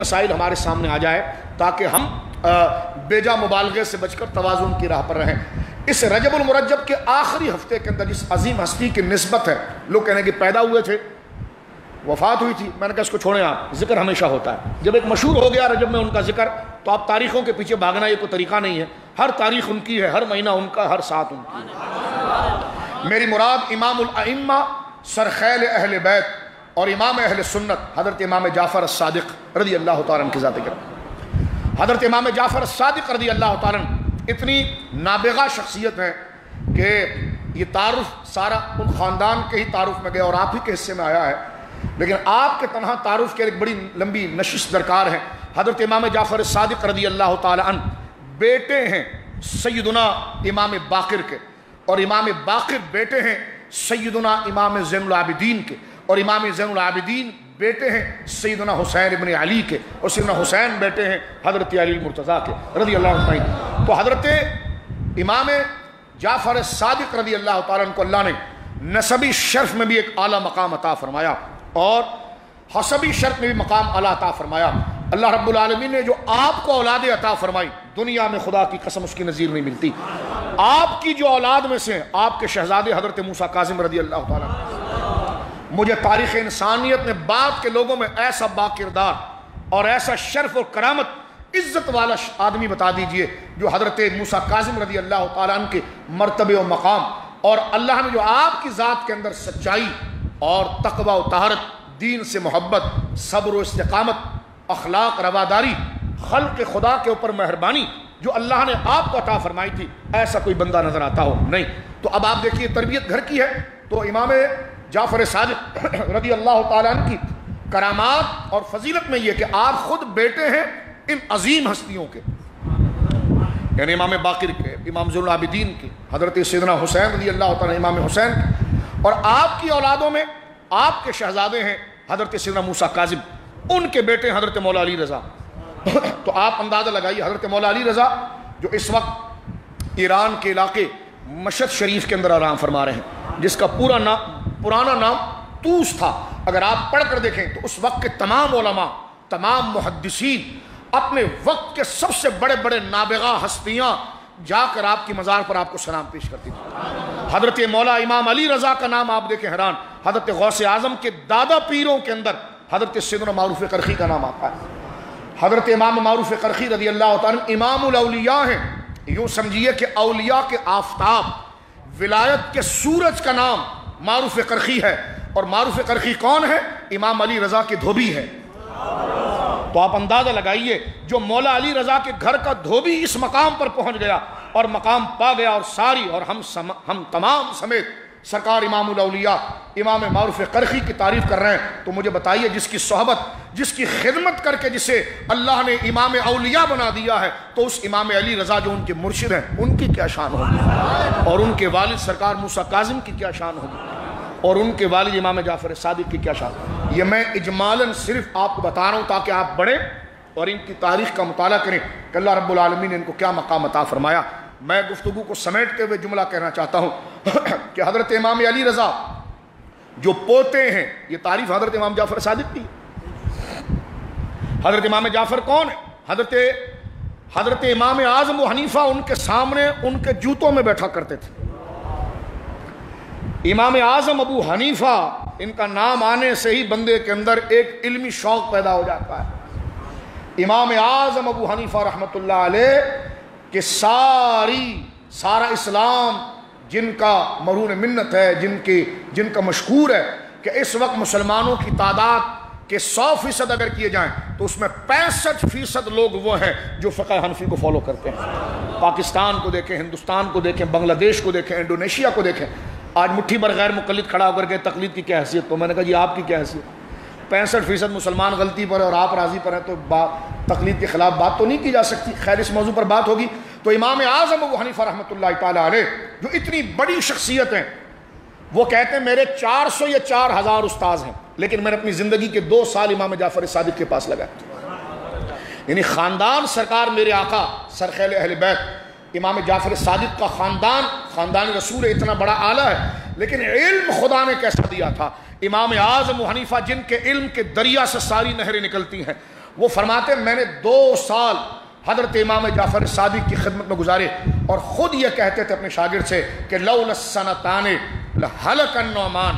مسائل ہمارے سامنے آ جائے تاکہ ہم بیجا مبالغے سے بچ کر توازن کی راہ پر رہیں۔ اس رجب المرجب کے آخری ہفتے کے اندر جس عظیم ہستی کی نسبت ہے، لوگ کہنے کہ پیدا ہوئے تھے، وفات ہوئی تھی، میں نے کہا اس کو چھوڑیں، آپ ذکر ہمیشہ ہوتا ہے۔ جب ایک مشہور ہو گیا رجب میں ان کا ذکر، تو آپ تاریخوں کے پیچھے بھاگنا یہ کوئی طریقہ نہیں ہے۔ ہر تاریخ ان کی ہے، ہر مہینہ ان کا، ہر ساتھ ان کی ہے۔ میری مراد امام الائمہ سرخیل اہل بیت اور امام اہل سنت حضرت امام جعفر الصادق رضی اللہ تعالیٰ عنہ کی ذات کرام۔ حضرت امام جعفر الصادق رضی اللہ تعالیٰ عنہ اتنی نابغہ شخصیت ہے کہ یہ تعارف سارا ان خاندان کے ہی تعارف میں گیا اور آپ ہی کے حصے میں آیا ہے، لیکن آپ کے تنہا تعارف کے ایک بڑی لمبی نشست درکار ہے۔ حضرت امام جعفر الصادق رضی اللہ تعالیٰ عنہ بیٹے ہیں سیدنا امام باقر کے، اور امام باقر بیٹے ہیں سیدنا امام زین العابدین کے، اور امام زین العابدین بیٹے ہیں سیدنا حسین ابن علی کے، اور سیدنا حسین بیٹے ہیں حضرت علی المرتضیٰ کے رضی اللہ عنہ۔ تو حضرت امام جعفر صادق رضی اللہ تعالیٰ عنہ کو اللہ نے نسبی شرف میں بھی ایک اعلیٰ مقام عطا فرمایا اور حسبی شرف میں بھی مقام اعلیٰ عطا فرمایا۔ اللہ رب العالمین نے جو آپ کو اولاد عطا فرمائی، دنیا میں خدا کی قسم اس کی نظیر نہیں ملتی۔ آپ کی جو اولاد میں سے آپ کے شہزادے حضرت موسیٰ کاظم رضی اللہ تعالیٰ عنہ، مجھے تاریخ انسانیت نے بعد کے لوگوں میں ایسا با کردار اور ایسا شرف اور کرامت عزت والا آدمی بتا دیجئے جو حضرت موسیٰ کاظم رضی اللہ تعالیٰ عنہ کے مرتبے و مقام، اور اللہ نے جو آپ کی ذات کے اندر سچائی اور تقوی و طہارت، دین سے محبت، صبر و استقامت، اخلاق، رواداری، خلق خدا کے اوپر مہربانی جو اللہ نے آپ کو عطا فرمائی تھی، ایسا کوئی بندہ نظر آتا ہو نہیں۔ تو اب آپ دیکھیے تربیت گھر کی ہے، تو امام جعفر صادق رضی اللہ تعالیٰ عنہ کی کرامات اور فضیلت میں یہ کہ آپ خود بیٹے ہیں ان عظیم ہستیوں کے، یعنی امام باقر کے، امام زین العابدین کے، حضرت سیدنا حسین رضی اللہ تعالیٰ امام حسین، اور آپ کی اولادوں میں آپ کے شہزادے ہیں حضرت سیدنا موسیٰ کاظم، ان کے بیٹے حضرت مولا علی رضا۔ تو آپ اندازہ لگائیے حضرت مولا علی رضا جو اس وقت ایران کے علاقے مشہد شریف کے اندر آرام فرما رہے ہیں، جس کا پرانا نام طوس تھا۔ اگر آپ پڑھ کر دیکھیں تو اس وقت کے تمام علماء، تمام محدثین، اپنے وقت کے سب سے بڑے بڑے نابغہ ہستیاں جا کر آپ کی مزار پر آپ کو سلام پیش کرتی تھی۔ حضرت مولا امام علی رضا کا نام آپ دیکھیں حیران، حضرت غوث اعظم کے دادا پیروں کے اندر حضرت سیدنا معروف قرخی کا نام آتا ہے۔ حضرت امام معروف قرخی رضی اللہ تعالیٰ امام الاولیاء ہیں، یوں سمجھیے کہ اولیاء کے آفتاب، ولایت کے سورج کا نام معروف قرخی ہے، اور معروف قرخی کون ہے؟ امام علی رضا کے دھوبی ہے۔ تو آپ اندازہ لگائیے جو مولا علی رضا کے گھر کا دھوبی اس مقام پر پہنچ گیا اور مقام پا گیا، اور ساری اور ہم تمام سمیت سرکار امام الاولیاء امام معروف قرخی کی تعریف کر رہے ہیں، تو مجھے بتائیے جس کی صحبت، جس کی خدمت کر کے جسے اللہ نے امام اولیاء بنا دیا ہے، تو اس امام علی رضا جو ان کے مرشد ہیں ان کی کیا شان ہوگی، اور ان کے والد سرکار موسیٰ کاظم کی کیا شان ہوگی، اور ان کے والد امام جعفر صادق کی کیا شان ہوگی۔ یہ میں اجمالاً صرف آپ کو بتا رہا ہوں تاکہ آپ بڑھیں اور ان کی تاریخ کا مطالعہ کریں کہ اللہ رب العالمین نے ان کو کیا مقام عطا فرمایا۔ میں گفتگو کو سمیٹتے ہوئے جملہ کہنا چاہتا ہوں کہ حضرت امام علی رضا جو پوتے ہیں، یہ تعریف حضرت امام جعفر صادق کی۔ حضرت امام جعفر کون ہے؟ حضرت امام اعظم و حنیفہ ان کے سامنے ان کے جوتوں میں بیٹھا کرتے تھے۔ امام اعظم ابو حنیفہ، ان کا نام آنے سے ہی بندے کے اندر ایک علمی شوق پیدا ہو جاتا ہے۔ امام اعظم ابو حنیفہ رحمۃ اللہ علیہ کہ سارا اسلام جن کا مرہون منت ہے، جن کا مشکور ہے کہ اس وقت مسلمانوں کی تعداد کے 100% اگر کیے جائیں تو اس میں 65% لوگ وہ ہیں جو فقہ حنفی کو فالو کرتے ہیں۔ پاکستان کو دیکھیں، ہندوستان کو دیکھیں، بنگلہ دیش کو دیکھیں، انڈونیشیا کو دیکھیں، آج مٹھی بھر غیر مقلد کھڑا ہو کر کے تقلید کی کیا حیثیت؟ تو میں نے کہا جی آپ کی کیا حیثیت؟ 65% مسلمان غلطی پر اور آپ راضی پر ہیں، تو تقلید کے خلاف بات تو نہیں کی جا سکتی۔ خیر اس موضوع پر بات ہوگی۔ تو امام اعظم ابو حنیفہ رحمۃ اللہ تعالیٰ علیہ جو اتنی بڑی شخصیت ہیں، وہ کہتے ہیں میرے 400 یا 4000 استاذ ہیں، لیکن میں نے اپنی زندگی کے 2 سال امام جعفر صادق کے پاس لگائے، یعنی خاندان سرکار میرے آقا سرخیل اہل بیت امام جعفر صادق کا خاندان رسول اتنا بڑا اعلیٰ ہے، لیکن علم خدا نے کیسا دیا تھا۔ امام اعظم و حنیفہ جن کے علم کے دریا سے ساری نہریں نکلتی ہیں، وہ فرماتے میں نے 2 سال حضرت امام جعفر صادق کی خدمت میں گزارے، اور خود یہ کہتے تھے اپنے شاگرد سے کہ لولا السنتان لہلک النعمان.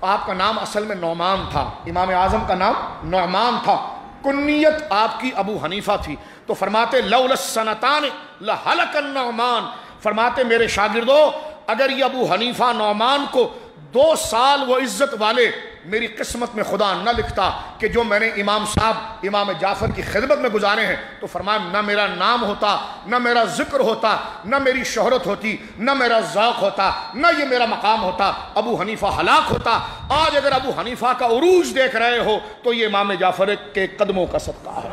آپ کا نام اصل میں نعمان تھا، امام اعظم کا نام نعمان تھا، کنیت آپ کی ابو حنیفہ تھی. تو فرماتے لولا السنتان لہلک النعمان، فرماتے میرے شاگردوں اگر یہ ابو حنیفہ نعمان کو 2 سال وہ عزت والے میری قسمت میں خدا نہ لکھتا کہ جو میں نے امام صاحب امام جعفر کی خدمت میں گزارے ہیں، تو فرمایا نہ میرا نام ہوتا، نہ میرا ذکر ہوتا، نہ میری شہرت ہوتی، نہ میرا ذوق ہوتا، نہ یہ میرا مقام ہوتا، ابو حنیفہ ہلاک ہوتا. آج اگر ابو حنیفہ کا عروج دیکھ رہے ہو تو یہ امام جعفر کے قدموں کا صدقہ ہے.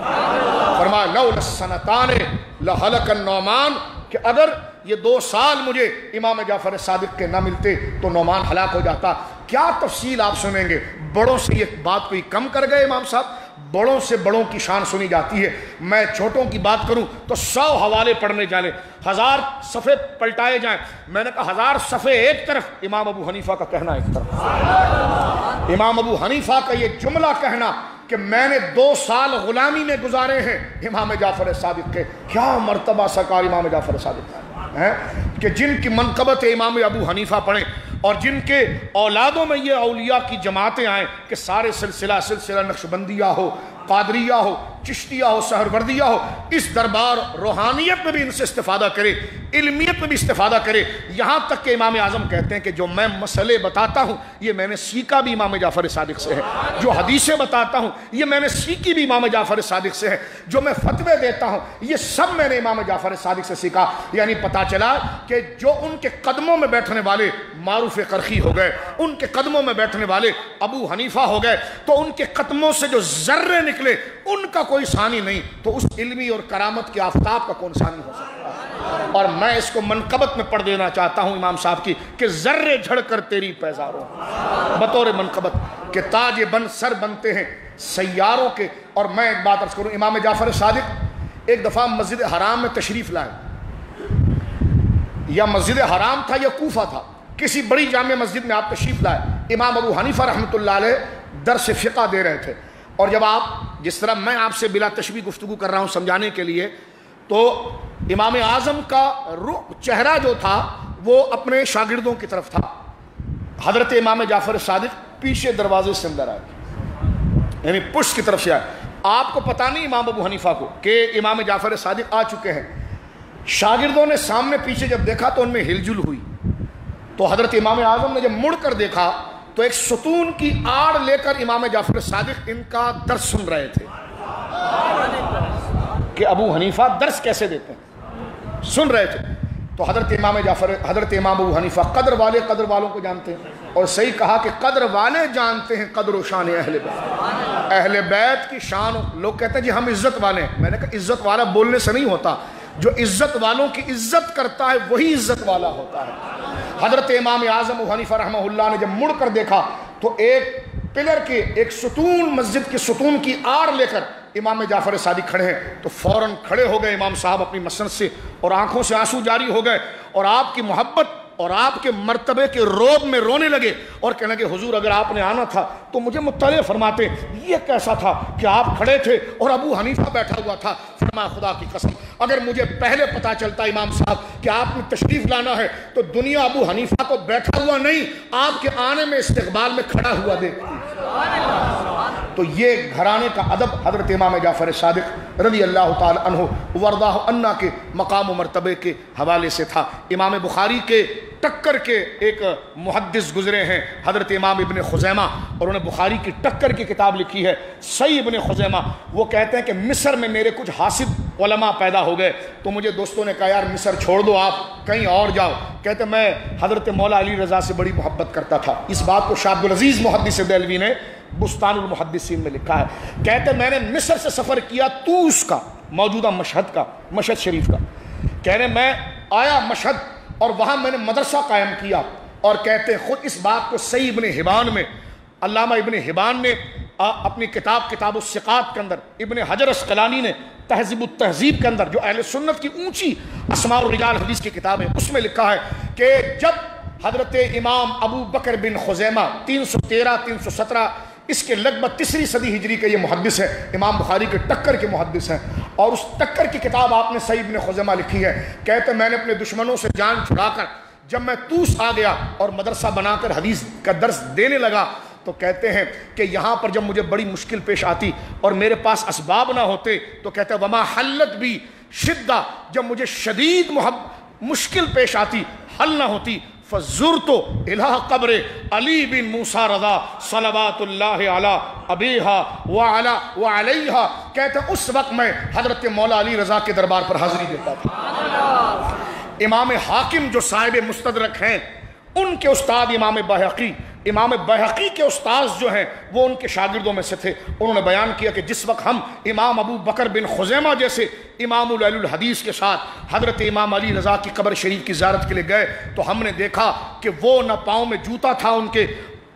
فرمایا لولا السنتان لہلک النعمان، کہ اگر یہ 2 سال مجھے امام جعفر صادق کے نہ ملتے تو نعمان ہلاک ہو جاتا. کیا تفصیل آپ سنیں گے. بڑوں سے یہ بات کوئی کم کر گئے امام صاحب؟ بڑوں سے بڑوں کی شان سنی جاتی ہے. میں چھوٹوں کی بات کروں تو 100 حوالے پڑھنے جانے، 1000 صفحے پلٹائے جائیں. میں نے کہا 1000 صفحے ایک طرف، امام ابو حنیفہ کا کہنا ایک طرف. امام ابو حنیفہ کا یہ جملہ کہنا کہ میں نے 2 سال غلامی میں گزارے ہیں امام جعفر صادق کے. کیا مرتبہ سرکار امام جعفر صادق کا ہے کہ جن کی منقبت امام ابو حنیفہ پڑھیں، اور جن کے اولادوں میں یہ اولیاء کی جماعتیں آئیں کہ سارے سلسلہ نقشبندیہ ہو، قادریہ ہو، چشتیہ ہو، سہروردیہ ہو، اس دربار روحانیت میں بھی ان سے استفادہ کرے، علمیت میں بھی استفادہ کرے. یہاں تک کہ امام اعظم کہتے ہیں کہ جو میں مسئلے بتاتا ہوں یہ میں نے سیکھا بھی امام جعفر صادق سے ہے، جو حدیثیں بتاتا ہوں یہ میں نے سیکھی بھی امام جعفر صادق سے ہے، جو میں فتوے دیتا ہوں یہ سب میں نے امام جعفر صادق سے سیکھا. یعنی پتہ چلا کہ جو ان کے قدموں میں بیٹھنے والے معروف قرخی ہو گئے، ان کے قدموں میں بیٹھنے والے ابو حنیفہ ہو گئے، تو ان کے قدموں سے جو ذرے نکلے ان کا کوئی ثانی نہیں، تو اس علمی اور کرامت کے آفتاب کا کون ثانی ہو سکتا ہے. اور میں اس کو منقبت میں پڑھ دینا چاہتا ہوں امام صاحب کی کہ ذرے جھڑ کر تیری پیزاروں، بطور منقبت کہ تاج بن سر بنتے ہیں سیاروں کے. اور میں ایک بات عرض کروں، امام جعفر صادق ایک دفعہ مسجد حرام میں تشریف لائے، یا مسجد حرام تھا یا کوفہ تھا، کسی بڑی جامع مسجد میں آپ تشریف لائے. امام ابو حنیفہ رحمۃ اللہ علیہ درس فقہ دے رہے تھے، اور جب آپ جس طرح میں آپ سے بلا تشبیہ گفتگو کر رہا ہوں سمجھانے کے لیے، تو امام اعظم کا چہرہ جو تھا وہ اپنے شاگردوں کی طرف تھا. حضرت امام جعفر صادق پیچھے دروازے سے اندر آئے، یعنی پشت کی طرف سے آئے. آپ کو پتہ نہیں امام ابو حنیفہ کو کہ امام جعفر صادق آ چکے ہیں. شاگردوں نے سامنے پیچھے جب دیکھا تو ان میں ہلجل ہوئی. تو حضرت امام اعظم نے جب مڑ کر دیکھا تو ایک ستون کی آڑ لے کر امام جعفر صادق ان کا درس سن رہے تھے کہ ابو حنیفہ درس کیسے دیتے ہیں، سن رہے تھے. تو حضرت امام ابو حنیفہ قدر والوں کو جانتے ہیں، اور صحیح کہا کہ قدر والے جانتے ہیں قدر و شان اہل بیت. اہل بیت کی شان، لوگ کہتے ہیں جی ہم عزت والے ہیں. میں نے کہا عزت والا بولنے سے نہیں ہوتا، جو عزت والوں کی عزت کرتا ہے وہی عزت والا ہوتا ہے. حضرت امام اعظم ابو حنیفہ رحمہ اللہ نے جب مڑ کر دیکھا تو ایک پلر کے ایک ستون، مسجد کے ستون کی آڑ لے کر امام جعفر صادق کھڑے ہیں. تو فوراً کھڑے ہو گئے امام صاحب اپنی مسند سے، اور آنکھوں سے آنسو جاری ہو گئے، اور آپ کی محبت اور آپ کے مرتبے کے روب میں رونے لگے، اور کہنے لگے حضور اگر آپ نے آنا تھا تو مجھے مطلع فرماتے یہ کیسا تھا کہ آپ کھڑے تھے اور ابو حنیفہ بیٹھا ہوا تھا. فرمایا خدا کی قسم اگر مجھے پہلے پتا چلتا امام صاحب کہ آپ نے تشریف لانا ہے تو دنیا ابو حنیفہ کو بیٹھا ہوا نہیں، آپ کے آنے میں استقبال میں کھڑا ہوا دیکھتی. تو یہ گھرانے کا ادب حضرت امام جعفر صادق رضی اللہ تعالی عنہ ورداہ عنہ کے مقام و مرتبے کے حوالے سے تھا. امام بخاری کے ٹکر کے ایک محدث گزرے ہیں حضرت امام ابن خزیمہ، اور انہوں نے بخاری کی ٹکر کی کتاب لکھی ہے صحیح ابن خزیمہ. وہ کہتے ہیں کہ مصر میں میرے کچھ حاسد علماء پیدا ہو گئے، تو مجھے دوستوں نے کہا یار مصر چھوڑ دو، آپ کہیں اور جاؤ. کہتے میں حضرت مولا علی رضا سے بڑی محبت کرتا تھا. اس بات کو شاہ عبدالعزیز محدث دہلوی نے بستان المحدثین میں لکھا ہے. کہتے میں نے مصر سے سفر کیا طوس کا، موجودہ مشہد کا، مشہد شریف کا. کہنے میں آیا مشہد اور وہاں میں نے مدرسہ قائم کیا. اور کہتے خود اس بات کو صحیح ابن حبان میں، علامہ ابن حبان نے اپنی کتاب الثقات کے اندر، ابن حجر اسقلانی نے تہذیب التہذیب کے اندر جو اہل سنت کی اونچی اسماء الرجال حدیث کی کتاب ہے اس میں لکھا ہے کہ جب حضرت امام ابو بکر بن خزیمہ 313 317 اس کے لگ بھگ 3 صدی ہجری کے یہ محدث ہے، امام بخاری کے ٹکر کے محدث ہیں، اور اس ٹکر کی کتاب آپ نے صحیح ابن خزیمہ لکھی ہے۔ کہتے ہیں میں نے اپنے دشمنوں سے جان چھڑا کر جب میں طوس آ گیا اور مدرسہ بنا کر حدیث کا درس دینے لگا، تو کہتے ہیں کہ یہاں پر جب مجھے بڑی مشکل پیش آتی اور میرے پاس اسباب نہ ہوتے، تو کہتے ہیں وما حلت بھی شدہ، جب مجھے شدید مشکل پیش آتی، حل نہ ہوتی، فزرت الہ قبر علی بن موسیٰ رضا صلوات اللہ علی ابیہا وعلیہا، کہتے ہیں اس وقت میں حضرت مولا علی رضا کے دربار پر حاضری دیتا تھا۔ امام حاکم جو صاحب مستدرک ہیں، ان کے استاد امام بہقی کے استاذ جو ہیں وہ ان کے شاگردوں میں سے تھے۔ انہوں نے بیان کیا کہ جس وقت ہم امام ابو بکر بن خزیمہ جیسے امام اہل الحدیث کے ساتھ حضرت امام علی رضا کی قبر شریف کی زیارت کے لیے گئے، تو ہم نے دیکھا کہ وہ نہ پاؤں میں جوتا تھا ان کے،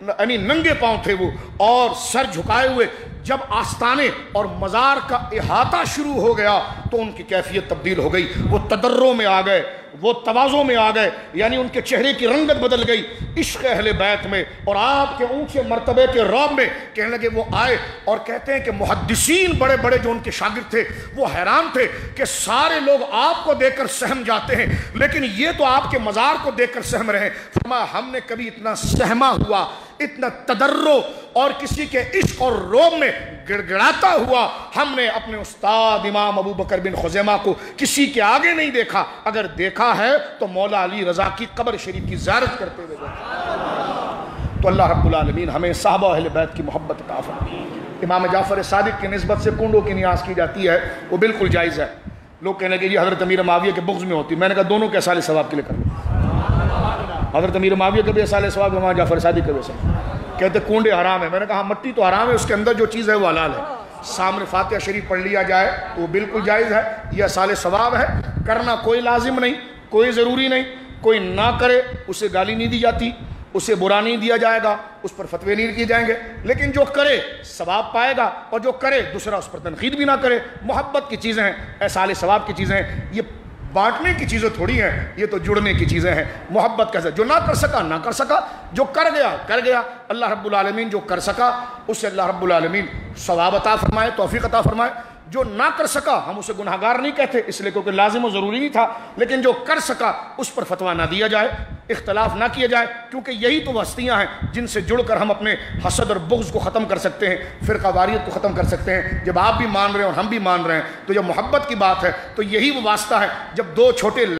یعنی ننگے پاؤں تھے وہ، اور سر جھکائے ہوئے۔ جب آستانے اور مزار کا احاطہ شروع ہو گیا تو ان کی کیفیت تبدیل ہو گئی، وہ تضرع میں آ گئے، وہ تواضع میں آ گئے، یعنی ان کے چہرے کی رنگت بدل گئی عشق اہل بیت میں اور آپ کے اونچے مرتبے کے رعب میں۔ کہنے لگے، وہ آئے اور کہتے ہیں کہ محدثین بڑے بڑے جو ان کے شاگرد تھے وہ حیران تھے کہ سارے لوگ آپ کو دیکھ کر سہم جاتے ہیں، لیکن یہ تو آپ کے مزار کو دیکھ کر سہم رہے۔ فرمایا ہم نے کبھی اتنا سہما ہوا، اتنا تضرع اور کسی کے عشق اور رعب میں گڑگڑاتا ہوا ہم نے اپنے استاد امام ابو بکر بن خزیمہ کو کسی کے آگے نہیں دیکھا۔ اگر دیکھا ہے تو مولا علی رضا کی قبر شریف کی زیارت کرتے ہوئے دیکھا۔ تو اللہ رب العالمین ہمیں صحابہ اہل بیت کی محبت عطا فرمائے۔ امام جعفر صادق کی نسبت سے کنڈوں کی نیاز کی جاتی ہے، وہ بالکل جائز ہے۔ لوگ کہنے لگے یہ حضرت امیر معاویہ کے بغض میں ہوتی، میں نے کہا دونوں کے اصال ثواب کے لیے کر لو، حضرت امیر معاویہ کے بھی اصال ثواب، امام جعفر صادق کے بھی اصال۔ کہتے کنڈے حرام ہے، میں نے کہا مٹی تو حرام ہے، اس کے اندر جو چیز ہے وہ حلال ہے۔ سامنے فاتحہ شریف پڑھ لیا جائے تو وہ بالکل جائز ہے، یہ اصال ثواب ہے، کرنا کوئی لازم نہیں، کوئی ضروری نہیں، کوئی نہ کرے اسے گالی نہیں دی جاتی، اسے برا نہیں دیا جائے گا، اس پر فتوے نہیں کیے جائیں گے، لیکن جو کرے ثواب پائے گا، اور جو کرے دوسرا اس پر تنقید بھی نہ کرے۔ محبت کی چیزیں ہیں، اصال ثواب کی چیزیں ہیں، یہ بانٹنے کی چیزیں تھوڑی ہیں، یہ تو جڑنے کی چیزیں ہیں۔ محبت کیسے، جو نہ کر سکا نہ کر سکا، جو کر گیا کر گیا۔ اللہ رب العالمین جو کر سکا اسے اللہ رب العالمین ثواب عطا فرمائے، توفیق عطا فرمائے۔ جو نہ کر سکا ہم اسے گناہگار نہیں کہتے، اس لیے کیونکہ لازم و ضروری نہیں تھا، لیکن جو کر سکا اس پر فتویٰ نہ دیا جائے، اختلاف نہ کیا جائے، کیونکہ یہی تو ہستیاں ہیں جن سے جڑ کر ہم اپنے حسد اور بغض کو ختم کر سکتے ہیں، فرقہ واریت کو ختم کر سکتے ہیں۔ جب آپ بھی مان رہے ہیں اور ہم بھی مان رہے ہیں تو جب محبت کی بات ہے تو یہی وہ واسطہ ہے، جب دو چھوٹے